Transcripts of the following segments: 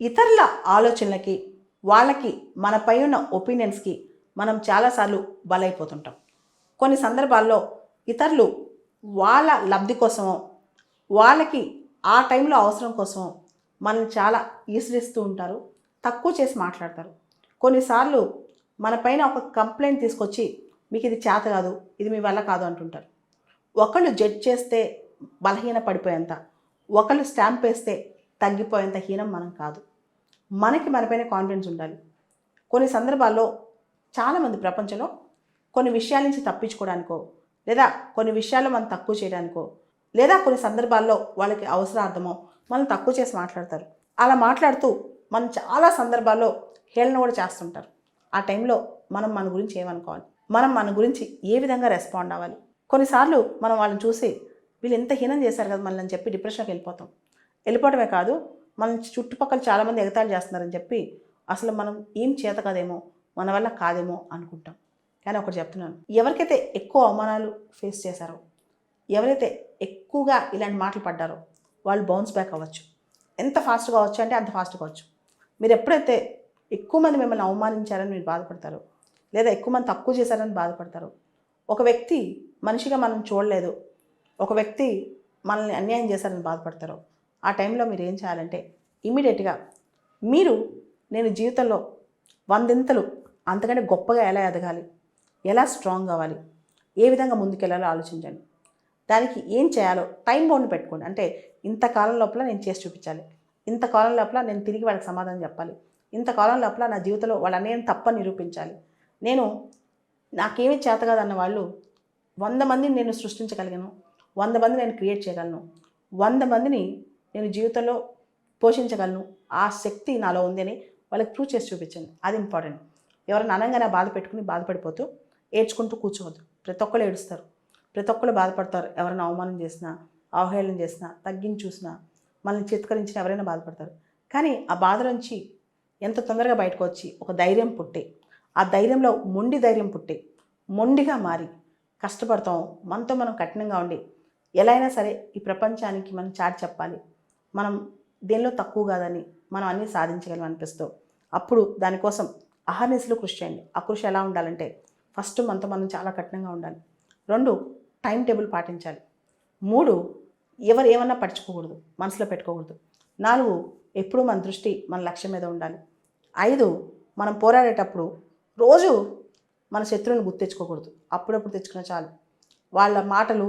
ఇతరుల ఆలోచనలకి వాళ్ళకి మనపై ఉన్న ఒపీనియన్స్కి మనం చాలాసార్లు బలైపోతుంటాం. కొన్ని సందర్భాల్లో ఇతరులు వాళ్ళ లబ్ధి కోసమో వాళ్ళకి ఆ టైంలో అవసరం కోసమో మనల్ని చాలా ఈసరిస్తూ ఉంటారు, తక్కువ చేసి మాట్లాడతారు. కొన్నిసార్లు మన పైన ఒక కంప్లైంట్ తీసుకొచ్చి మీకు ఇది చేత కాదు, ఇది మీ వల్ల కాదు అంటుంటారు. ఒకళ్ళు జడ్జ్ చేస్తే బలహీన పడిపోయేంత, ఒకళ్ళు స్టాంప్ వేస్తే తగ్గిపోయేంత హీనం మనం కాదు. మనకి మనపైన కాన్ఫిడెన్స్ ఉండాలి. కొన్ని సందర్భాల్లో చాలామంది ప్రపంచంలో కొన్ని విషయాల నుంచి తప్పించుకోవడానికో, లేదా కొన్ని విషయాల్లో మనం తక్కువ చేయడానికో, లేదా కొన్ని సందర్భాల్లో వాళ్ళకి అవసరార్థమో మనం తక్కువ చేసి మాట్లాడతారు. అలా మాట్లాడుతూ మనం చాలా సందర్భాల్లో హేళన కూడా చేస్తుంటారు. ఆ టైంలో మనం మన గురించి ఏమనుకోవాలి, మనం మన గురించి ఏ విధంగా రెస్పాండ్ అవ్వాలి? కొన్నిసార్లు మనం వాళ్ళని చూసి వీళ్ళు ఎంత హీనం చేశారు కదా మనల్ని అని చెప్పి డిప్రెషన్కి వెళ్ళిపోవటమే కాదు, మన చుట్టుపక్కల చాలామంది ఎగతాళి చేస్తున్నారని చెప్పి అసలు మనం ఏం చేత కాదేమో, మన వల్ల కాదేమో అనుకుంటాం. కానీ ఒకటి చెప్తున్నాను, ఎవరికైతే ఎక్కువ అవమానాలు ఫేస్ చేశారో, ఎవరైతే ఎక్కువగా ఇలాంటి మాటలు పడ్డారో వాళ్ళు బౌన్స్ బ్యాక్ అవ్వచ్చు. ఎంత ఫాస్ట్గా అవ్వచ్చు అంటే అంత ఫాస్ట్గా అవ్వచ్చు. మీరు ఎప్పుడైతే ఎక్కువ మంది మిమ్మల్ని అవమానించారని మీరు బాధపడతారో, లేదా ఎక్కువ మంది తక్కువ చేశారని బాధపడతారో, ఒక వ్యక్తి మనిషిగా మనం చూడలేదు, ఒక వ్యక్తి మనల్ని అన్యాయం చేశారని బాధపడతారో, ఆ టైంలో మీరు ఏం చేయాలంటే ఇమీడియట్గా మీరు నేను జీవితంలో వందింతలు అంతకంటే గొప్పగా ఎలా ఎదగాలి, ఎలా స్ట్రాంగ్ అవ్వాలి, ఏ విధంగా ముందుకెళ్ళాలో ఆలోచించండి. దానికి ఏం చేయాలో టైం బౌండ్ పెట్టుకోండి. అంటే ఇంతకాలం లోపల నేను చేసి చూపించాలి, ఇంతకాలం లోపల నేను తిరిగి వాళ్ళకి సమాధానం చెప్పాలి, ఇంతకాలం లోపల నా జీవితంలో వాళ్ళ అన్యాయం తప్పని నిరూపించాలి. నాకేమీ చేత కాదన్న వాళ్ళు 100 మందిని నేను సృష్టించగలిగాను, 100 మంది నేను క్రియేట్ చేయగలను, 100 మందిని నేను జీవితంలో పోషించగలను, ఆ శక్తి నాలో ఉంది అని వాళ్ళకి ప్రూవ్ చేసి చూపించండి. అది ఇంపార్టెంట్. ఎవరైనా అనంగానే బాధ పెట్టుకుని బాధపడిపోతూ ఏడ్చుకుంటూ కూర్చోవద్దు. ప్రతి ఒక్కళ్ళు ఏడుస్తారు, ప్రతి ఒక్కళ్ళు బాధపడతారు. ఎవరైనా అవమానం చేసినా, అవహేళన చేసినా, తగ్గించి చూసినా, మనల్ని చిత్కరించినా ఎవరైనా బాధపడతారు. కానీ ఆ బాధ నుంచి ఎంత తొందరగా బయటకు వచ్చి ఒక ధైర్యం పుట్టి, ఆ ధైర్యంలో మొండి ధైర్యం పుట్టి మొండిగా మారి కష్టపడతాం, మనతో మనం కఠినంగా ఉండి ఎలా అయినా సరే ఈ ప్రపంచానికి మనం చాటి చెప్పాలి, మనం దేనిలో తక్కువ కాదని, మనం అన్నీ సాధించగలం అనిపిస్తూ అప్పుడు దానికోసం అహర్నిశలు కృషి చేయండి. ఆ కృషి ఎలా ఉండాలంటే ఫస్ట్ మనతో మనం చాలా కఠినంగా ఉండాలి. 2 టైం టేబుల్ పాటించాలి. 3 ఎవరు ఏమన్నా పట్టించుకోకూడదు, మనసులో పెట్టుకోకూడదు. 4 ఎప్పుడూ మన దృష్టి మన లక్ష్యం మీద ఉండాలి. 5 మనం పోరాడేటప్పుడు రోజు మన శత్రువుని గుర్తు తెచ్చుకోకూడదు, అప్పుడప్పుడు తెచ్చుకున్న చాలు. వాళ్ళ మాటలు,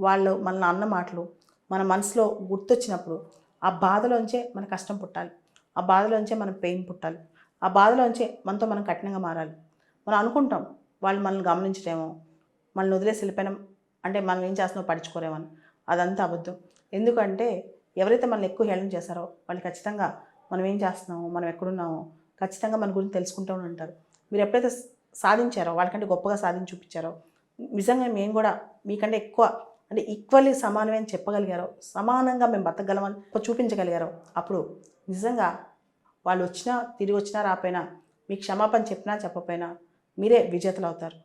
వాళ్ళు మనల్ని అన్న మాటలు మన మనసులో గుర్తొచ్చినప్పుడు ఆ బాధలోంచే మన కష్టం పుట్టాలి, ఆ బాధలోంచే మన పెయిన్ పుట్టాలి, ఆ బాధలోంచే మనతో మనం కఠినంగా మారాలి. మనం అనుకుంటాం వాళ్ళు మనల్ని గమనించడేమో, మనల్ని వదిలేసి వెళ్ళిపోయినాం అంటే మనం ఏం చేస్తున్నామో పట్టించుకోరేమని. అదంతా అబద్ధం. ఎందుకంటే ఎవరైతే మనల్ని ఎక్కువ హేళన చేశారో వాళ్ళు ఖచ్చితంగా మనం ఏం చేస్తున్నామో, మనం ఎక్కడున్నామో ఖచ్చితంగా మన గురించి తెలుసుకుంటూ ఉంటారు. మీరు ఎప్పుడైతే సాధించారో, వాళ్ళకంటే గొప్పగా సాధించి చూపించారో, నిజంగా మేము కూడా మీకంటే ఎక్కువ అంటే ఈక్వల్లీ సమానమే అని చెప్పగలిగారో, సమానంగా మేము బతకగలమని చూపించగలిగారో, అప్పుడు నిజంగా వాళ్ళు వచ్చినా తిరిగి వచ్చినా రాపోయినా, మీకు క్షమాపణ చెప్పినా చెప్పకపోయినా మీరే విజేతలు అవుతారు.